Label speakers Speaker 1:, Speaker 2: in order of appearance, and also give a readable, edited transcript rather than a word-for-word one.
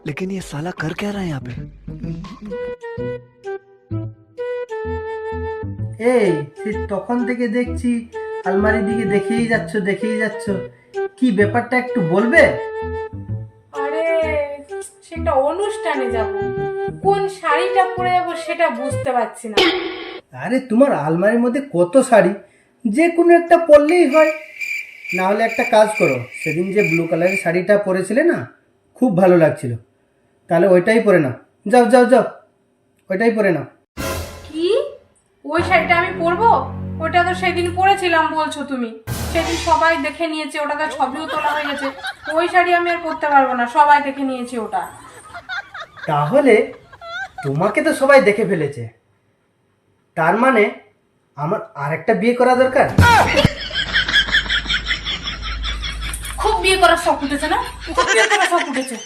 Speaker 1: लेकिन ये साला कर क्या रहा है यहाँ पे?
Speaker 2: এই সে তখন থেকে দেখছি আলমারির দিকে দেখেই যাচ্ছ, কি ব্যাপারটা একটু বলবে?
Speaker 3: আরে সেটা অনুষ্ঠানে যাব, কোন শাড়িটা পরে যাব সেটা বুঝতে পারছি না।
Speaker 2: আরে তোমার আলমারির মধ্যে কত শাড়ি, যে কোনো একটা পরলেই হয়। না হলে একটা কাজ করো, সেদিন যে ব্লু কালারের শাড়িটা পরেছিলে না, খুব ভালো লাগছিল, তাহলে ওইটাই পরে নাও। যাও যাও যাও, ওইটাই পরে নাও।
Speaker 3: কি ওই শাড়িটা আমি পরবো? ওটা তো সেদিন পরেছিলাম বলছো তুমি, সেদিন সবাই দেখে নিয়েছে, ওটাতে ছবিও তোলা হয়ে গেছে। ওই শাড়ি আমি আর পরতে পারবো না, সবাই দেখে নিয়েছে ওটা।
Speaker 2: তাহলে তোমাকে তো সবাই দেখে ফেলেছে, তার মানে আমার আরেকটা বিয়ে করা দরকার।
Speaker 3: খুব বিয়ে করার শখ উঠেছে না? খুব বিয়ে করার শখ উঠেছে।